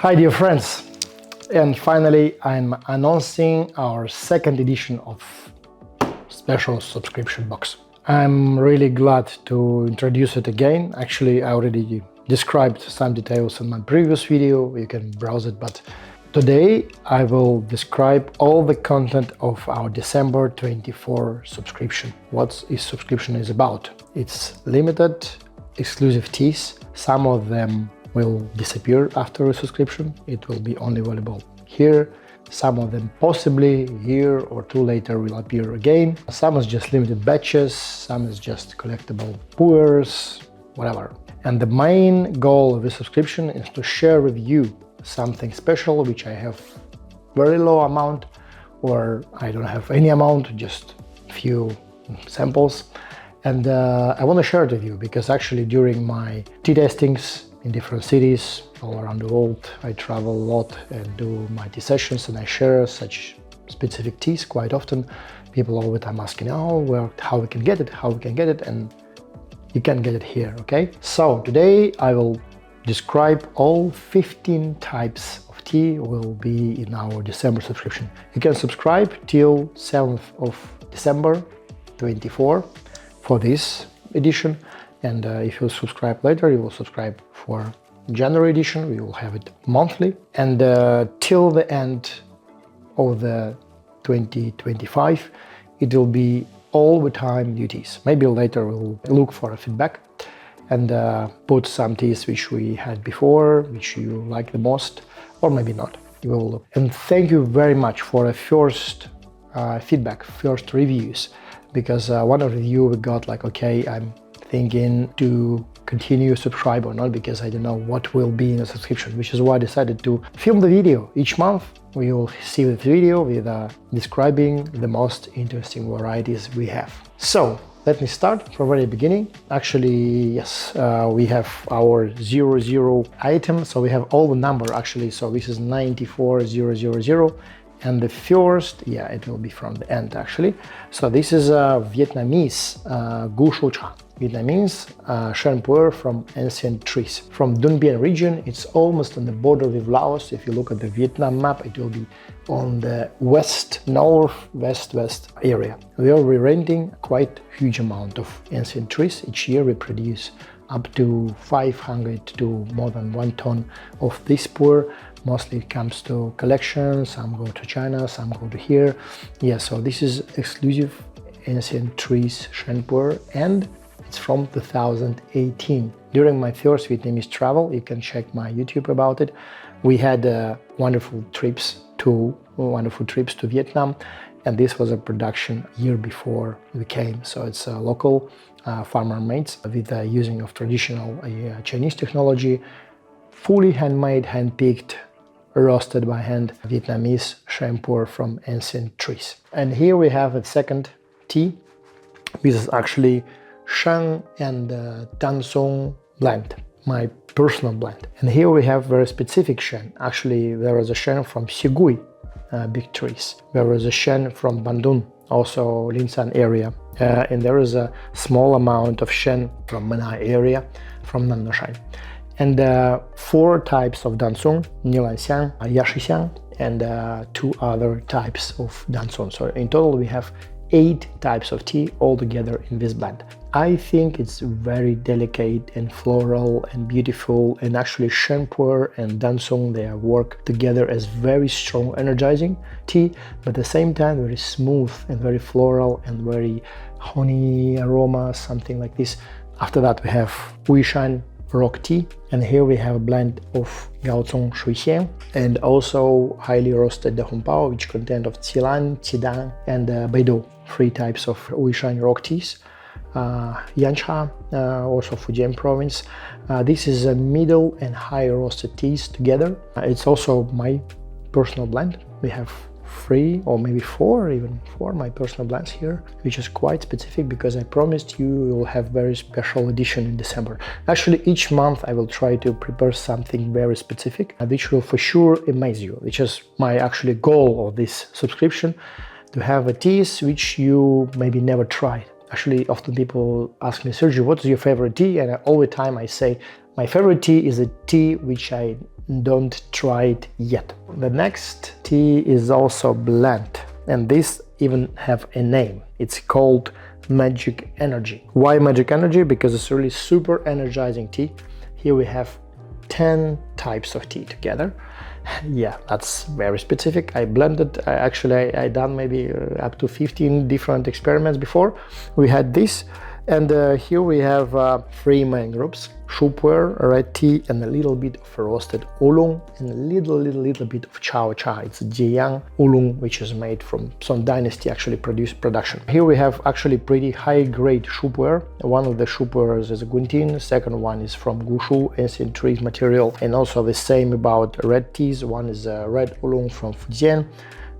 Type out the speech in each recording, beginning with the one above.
Hi dear friends, and finally I'm announcing our second edition of special subscription box. I'm really glad to introduce it again. Actually, I already described some details in my previous video, you can browse it, but today I will describe all the content of our December 24 subscription. What this subscription is about. It's limited, exclusive teas. Some of them will disappear after a subscription. It will be only available here. Some of them possibly a year or two later will appear again. Some is just limited batches, some is just collectible Pu-erhs, whatever. And the main goal of this subscription is to share with you something special which I have very low amount, or I don't have any amount, just a few samples. And I want to share it with you because actually during my tea tastings in different cities all around the world, I travel a lot and do my tea sessions, and I share such specific teas quite often. People all the time asking, oh, well, how we can get it, and you can get it here, okay? So today I will describe all 15 types of tea will be in our December subscription. You can subscribe till 7th of December 24 for this edition, and if you subscribe later, you will subscribe for January edition. We will have it monthly, and till the end of the 2025 it will be all the time new teas. Maybe later we'll look for a feedback and put some teas which we had before, which you like the most, or maybe not. You will look. And thank you very much for the first feedback, first reviews, because one of you we got like, okay, I'm thinking to continue subscribe or not, because I don't know what will be in the subscription, which is why I decided to film the video. Each month we will see the video with describing the most interesting varieties we have. So let me start from the very beginning. Actually, yes, we have our 00 item, so we have all the number actually. So this is 94000, and the first, yeah, it will be from the end actually. So this is Vietnamese Gu Shu Cha. Vietnamese Sheng Pu-erh from ancient trees. From Dun Bien region, it's almost on the border with Laos. If you look at the Vietnam map, it will be on the west area. We are renting quite huge amount of ancient trees. Each year we produce up to 500 to more than 1 ton of this Pu-erh. Mostly it comes to collections, some go to China, some go to here. Yeah, so this is exclusive ancient trees Sheng Pu-erh, and it's from 2018. During my first Vietnamese travel, you can check my YouTube about it. We had wonderful trips to Vietnam, and this was a production year before we came. So it's a local farmer mates with the using of traditional Chinese technology, fully handmade, hand-picked, roasted by hand Vietnamese Sheng Pu-erh from ancient trees. And here we have a second tea. This is actually Sheng and Dan Cong blend, my personal blend. And here we have very specific Sheng. Actually, there is a Sheng from Sigui, big trees. There is a Sheng from Bandung, also Linsan area. And there is a small amount of Sheng from Menai area, from Nanshan. And 4 types of Dan Cong, Nilanxiang, Yashi-xiang, and 2 other types of Dan Cong. So in total we have 8 types of tea all together in this blend. I think it's very delicate and floral and beautiful, and actually Sheng Pu-erh and Dan Cong, they work together as very strong energizing tea, but at the same time very smooth and very floral and very honey aroma, something like this. After that we have Wuyi rock tea, and here we have a blend of Gaozong Shuixian and also highly roasted de Hongbao, which content of Qilan, Qidang, and Beidou, 3 types of Wuyi rock teas. Yancha, also Fujian province. This is a middle and high roasted teas together. It's also my personal blend. We have 3 or maybe 4, even 4 my personal blends here, which is quite specific because I promised you will have very special edition in December. Actually, each month I will try to prepare something very specific, which will for sure amaze you, which is my actually goal of this subscription, to have a teas which you maybe never tried. Actually, often people ask me, Sergey, what is your favorite tea? And all the time I say, my favorite tea is a tea which I don't try it yet. The next tea is also blend, and this even have a name. It's called Magic Energy. Why Magic Energy? Because it's really super energizing tea. Here we have 10 types of tea together. Yeah, that's very specific. I blended, I done maybe up to 15 different experiments before. We had this, and here we have 3 main groups: Shu Pu-erh, red tea, and a little bit of roasted oolong, and a little bit of chow cha. It's Jiang oolong, which is made from some dynasty actually production. Here we have actually pretty high grade Shu Pu-erh. One of the Shu Pu-erhs is a Guntin, second one is from Gushu, ancient trees material, and also the same about red teas. One is red oolong from Fujian,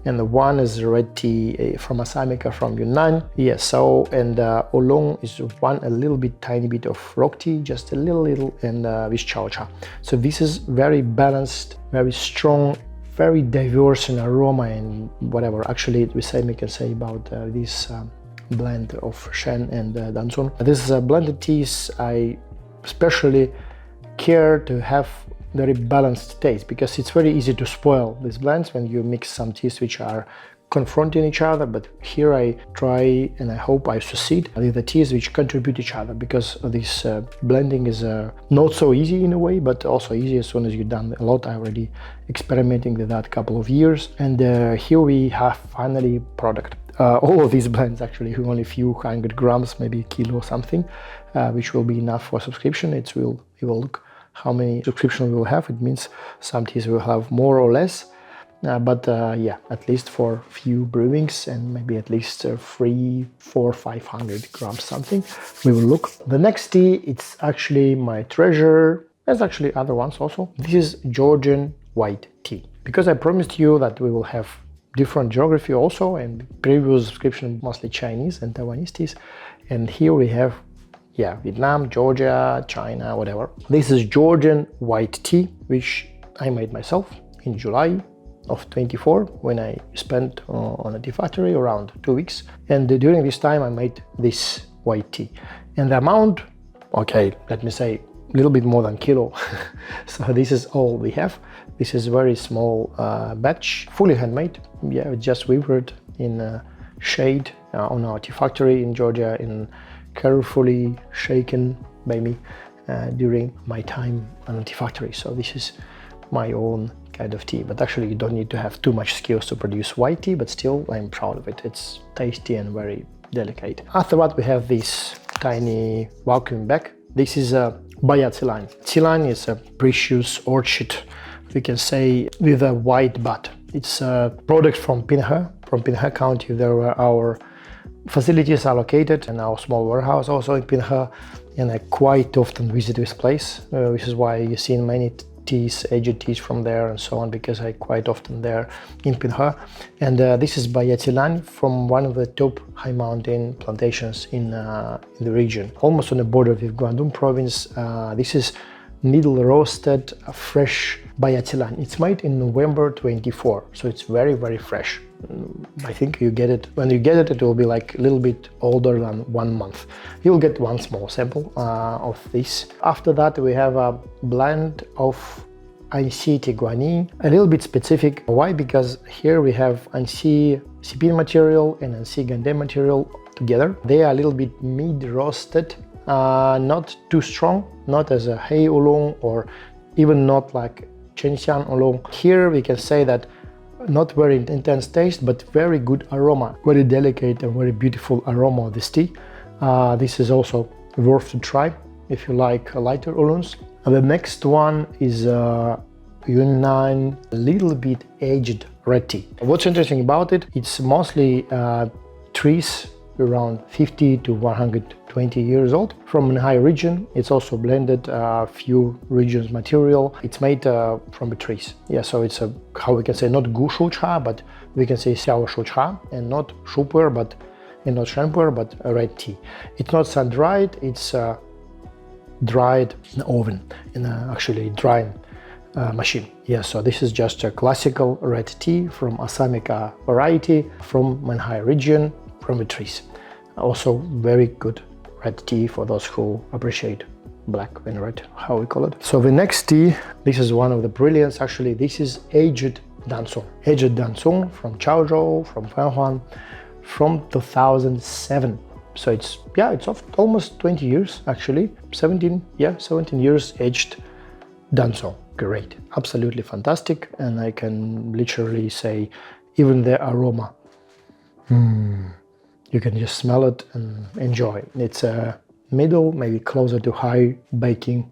and the one is red tea from Asamica from Yunnan. Yeah, so, and oolong is one a little bit, tiny bit of rock tea, just a little, and with chow cha. So this is very balanced, very strong, very diverse in aroma and whatever. Actually, the same we can say about this blend of Shen and Dan Cong. This is a blended teas. I especially care to have very balanced taste, because it's very easy to spoil these blends when you mix some teas which are confronting each other. But here I try, and I hope I succeed with the teas which contribute each other, because this blending is not so easy in a way, but also easy as soon as you've done a lot. I already experimenting with that couple of years, and here we have finally product. All of these blends actually only a few hundred grams, maybe a kilo or something, which will be enough for subscription. It will look how many subscriptions we will have. It means some teas will have more or less, but yeah, at least for few brewings, and maybe at least 300, 400, 500 grams something. We will look. The next tea, it's actually my treasure. There's actually other ones also. This is Georgian White Tea, because I promised you that we will have different geography also, and previous subscription mostly Chinese and Taiwanese teas, and here we have, yeah, Vietnam, Georgia, China, whatever. This is Georgian White Tea, which I made myself in July of 24, when I spent on a tea factory around 2 weeks. And during this time I made this white tea. And the amount, okay, let me say a little bit more than kilo. So this is all we have. This is very small batch, fully handmade. Yeah, just weaved in shade on our tea factory in Georgia, in carefully shaken by me during my time on the tea factory. So this is my own kind of tea, but actually you don't need to have too much skills to produce white tea, but still I'm proud of it. It's tasty and very delicate. After that, we have this tiny vacuum bag. This is a Bai Ya Qilan. Qilan is a precious orchid, we can say, with a white bud. It's a product from Pinhe County. There were our facilities are located, and our small warehouse also in Pinhe, and I quite often visit this place, which is why you see many teas, aged teas from there and so on, because I quite often there in Pinhe. And this is Bai Ya Qilan from one of the top high mountain plantations in the region, almost on the border with Guangdong province. This is needle roasted fresh Bai Ya Qilan. It's made in November 24, so it's very, very fresh. I think you get it, when you get it, it will be like a little bit older than 1 month. You'll get one small sample of this. After that, we have a blend of Anxi Tie Guan Yin, a little bit specific. Why? Because here we have Anxi Sipin material and Anxi Yongde material together. They are a little bit mid-roasted, not too strong, not as a Hei Oolong or even not like Chenxiang Oolong. Here we can say that not very intense taste, but very good aroma, very delicate and very beautiful aroma of this tea. This is also worth to try if you like lighter oolongs. The next one is Yunnan, a little bit aged red tea. What's interesting about it, it's mostly trees around 50 to 120 years old from a high region. It's also blended a few regions material. It's made from the trees. Yeah, so it's a, how we can say, not Gushu cha, but we can say Xiao Shu cha, and not Shu Pu-erh, but and not Sheng Pu-erh, but a red tea. It's not sun dried, it's dried in the oven, in actually drying machine. Yeah, so this is just a classical red tea from Asamica variety from Manhai region, from the trees. Also very good red tea for those who appreciate black and red, how we call it. So the next tea, this is one of the brilliants. Actually, this is aged Dan Cong. Aged Dan Cong from Chaozhou, from Fanhuan, from 2007. So it's almost 20 years actually. 17 years aged Dan Cong. Great, absolutely fantastic. And I can literally say, even the aroma, you can just smell it and enjoy. It's a middle, maybe closer to high baking,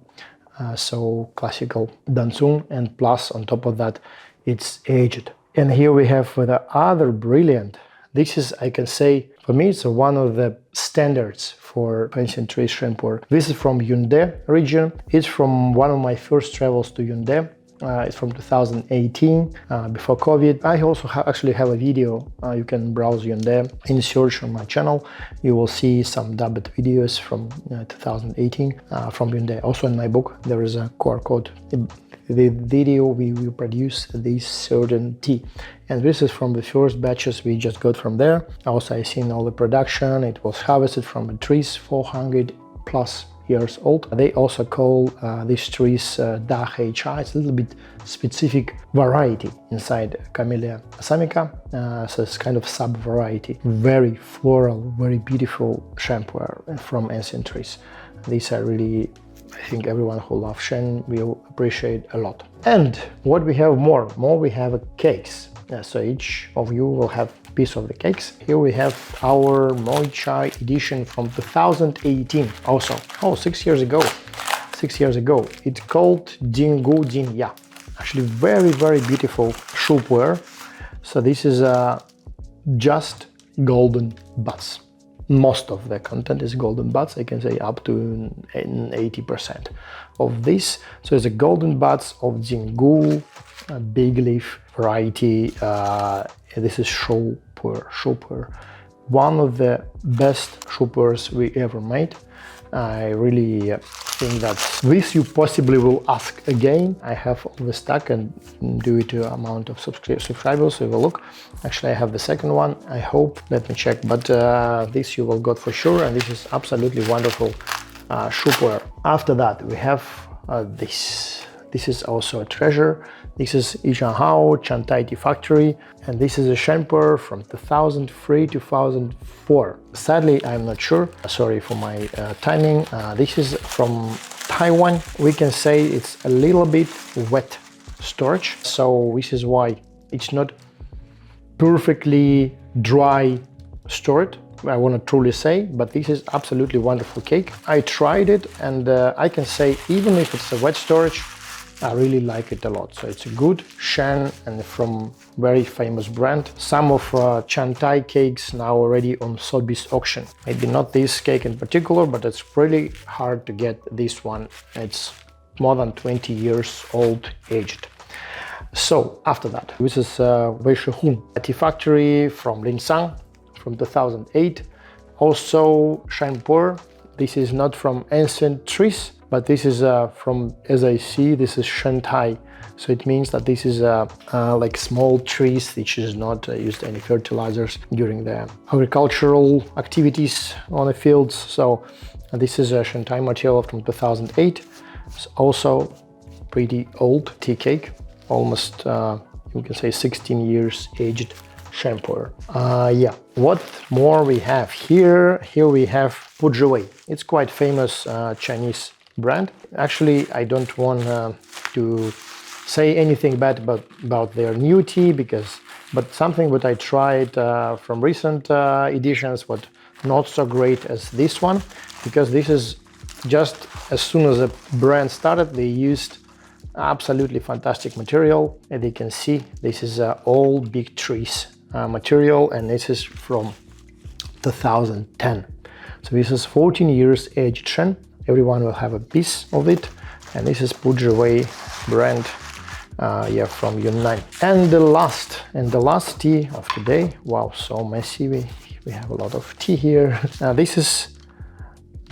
so classical Dan Cong, and plus on top of that, it's aged. And here we have the other brilliant. This is, I can say, for me, it's one of the standards for ancient trees Sheng Pu-erh. This is from Yongde region. It's from one of my first travels to Yunnan. It's from 2018, before COVID. I also actually have a video. You can browse Yongde in search on my channel. You will see some dubbed videos from 2018 from Yongde. Also in my book, there is a QR code. The video we will produce this certain tea. And this is from the first batches we just got from there. Also, I've seen all the production. It was harvested from the trees 400 plus years old. They also call these trees Da Hei Cha. It's a little bit specific variety inside Camellia assamica, so it's kind of sub-variety. Very floral, very beautiful Sheng Pu-erh from ancient trees. These are really, I think everyone who loves Sheng will appreciate a lot. And what we have more we have cakes. So each of you will have a piece of the cakes. Here we have our Moychay edition from 2018 also. 6 years ago. 6 years ago. It's called Jinggu Jin Ya. Actually very, very beautiful Shu Pu-erh. So this is just golden buds. Most of the content is golden buds. I can say up to 80% of this. So it's a golden buds of Jinggu, big leaf variety. This is Shou Pu-erh. One of the best Shu Pu-erhs we ever made. I really think that this you possibly will ask again. I have all the stock and due to amount of subscribers, we will look. Actually, I have the second one, I hope. Let me check, but this you will get for sure, and this is absolutely wonderful Shu Pu-erh. After that, we have this. This is also a treasure. This is Yishanhao Chantai Tea Factory, and this is a Sheng Pu-erh from 2003 to 2004. Sadly, I'm not sure. Sorry for my timing. This is from Taiwan. We can say it's a little bit wet storage, so this is why it's not perfectly dry stored. I want to truly say, but this is absolutely wonderful cake. I tried it, and I can say even if it's a wet storage, I really like it a lot. So it's a good Sheng and from very famous brand. Some of Chantai cakes now already on Sotheby's auction. Maybe not this cake in particular, but it's really hard to get this one. It's more than 20 years old, aged. So after that, this is Bai Hao Tea Factory from Linsang from 2008. Also Sheng Pu-erh. This is not from ancient trees, but this is from, as I see, this is Shantai. So it means that this is like small trees which is not used any fertilizers during the agricultural activities on the fields. So this is a Shantai material from 2008. It's also pretty old tea cake, almost you can say 16 years aged Sheng Pu-erh. Yeah, what more we have here? Here we have Wuyi. It's quite famous Chinese brand. Actually, I don't want to say anything bad about their new tea, but something that I tried from recent editions was not so great as this one, because this is just as soon as the brand started, they used absolutely fantastic material. And you can see this is all big trees material, and this is from 2010. So this is 14 years aged Sheng. Everyone will have a piece of it, and this is Wuyi brand, yeah, from Yunnan. And the last tea of today. Wow, so messy. We have a lot of tea here. This is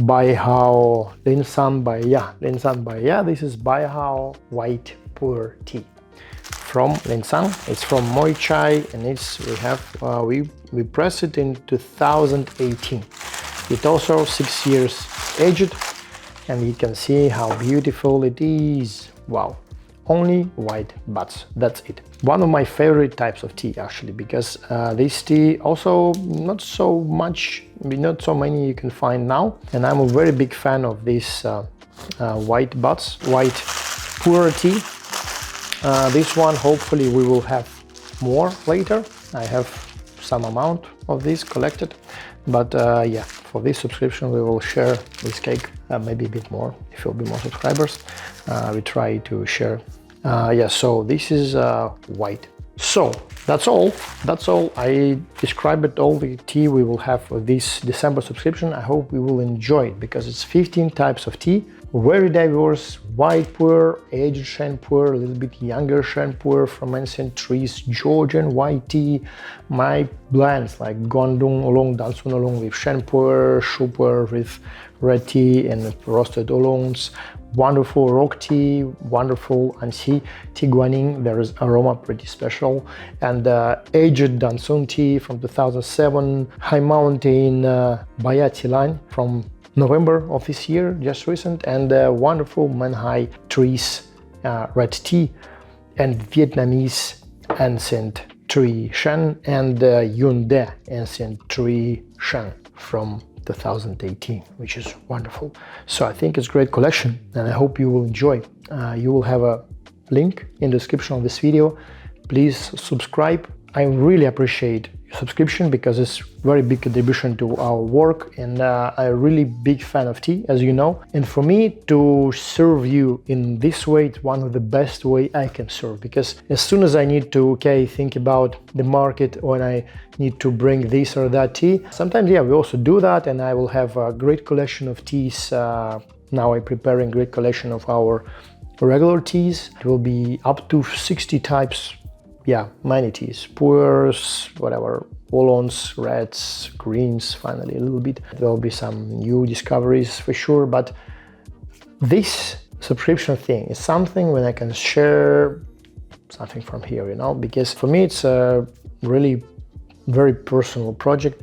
Bai Hao Bai Ya. This is Bai Hao White Pu-erh tea from Linsang. It's from Moychay, and we pressed it in 2018. It's also 6 years aged. and you can see how beautiful it is. Wow, only white buds, that's it. One of my favorite types of tea actually, because this tea also not so many you can find now, and I'm a very big fan of this white buds, white Pu-erh tea. This one hopefully we will have more later. I have some amount of this collected, but yeah, for this subscription we will share this cake, maybe a bit more if there will be more subscribers. We try to share. Yeah, so this is white. So that's all. I described all the tea we will have for this December subscription. I hope we will enjoy it because it's 15 types of tea, very diverse. White Pu-erh, aged Sheng Pu-erh, a little bit younger Sheng Pu-erh from ancient trees, Georgian White Tea, my blends like Guangdong Oolong, Dan Cong Oolong with Sheng Pu-erh, Shu Pu-erh with red tea and roasted oolongs, wonderful rock tea, wonderful anxi Tie Guan Yin, there is aroma pretty special, and aged Dan Cong tea from 2007, High Mountain Bai Ya Qilan from November of this year, just recent, and wonderful Moychay trees red tea, and Vietnamese ancient tree Shen, and Yongde ancient tree Shen from 2018, which is wonderful. So I think it's a great collection and I hope you will enjoy. You will have a link in the description of this video. Please subscribe. I really appreciate your subscription because it's very big contribution to our work, and I'm a really big fan of tea, as you know. And for me to serve you in this way, it's one of the best way I can serve, because as soon as I need to think about the market, or I need to bring this or that tea, sometimes yeah, we also do that, and I will have a great collection of teas. Now I'm preparing a great collection of our regular teas. It will be up to 60 types. Yeah, many teas, Pu-erhs, whatever, oolongs, reds, greens, finally a little bit. There will be some new discoveries for sure, but this subscription thing is something when I can share something from here, you know, because for me it's a really very personal project,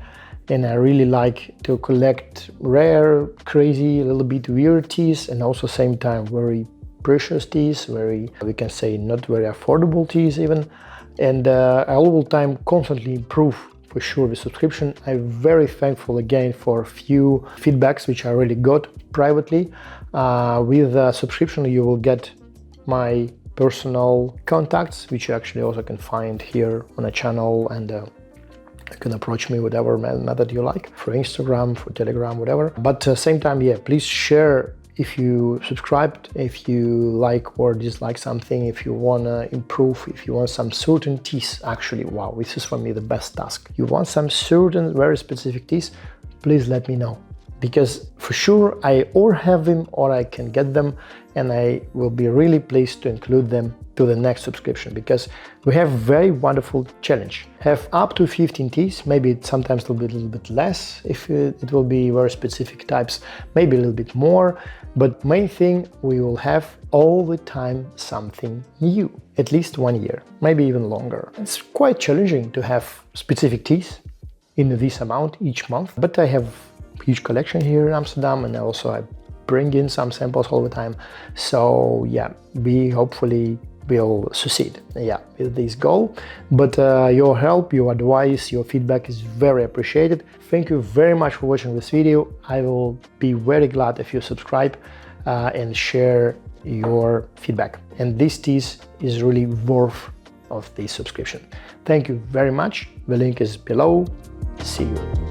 and I really like to collect rare, crazy, a little bit weird teas, and also same time very precious teas, very, we can say, not very affordable teas even. And I all the time constantly improve for sure the subscription. I'm very thankful again for a few feedbacks which I really got privately. With a subscription you will get my personal contacts, which you actually also can find here on a channel, and you can approach me whatever method you like, for Instagram, for Telegram, whatever. But same time, yeah, please share if you subscribed, if you like or dislike something, if you want to improve, if you want some certain teas. Actually, wow, this is for me the best task. You want some certain very specific teas, please let me know, because for sure I or have them or I can get them, and I will be really pleased to include them to the next subscription, because we have very wonderful challenge. Have up to 15 teas, maybe sometimes it'll be a little bit less if it will be very specific types, maybe a little bit more, but main thing, we will have all the time something new, at least 1 year, maybe even longer. It's quite challenging to have specific teas in this amount each month, but I have a huge collection here in Amsterdam, and also I bring in some samples all the time. So yeah, we hopefully will succeed, yeah, with this goal. But your help, your advice, your feedback is very appreciated. Thank you very much for watching this video. I will be very glad if you subscribe and share your feedback. And this teas is really worth of this subscription. Thank you very much. The link is below. See you.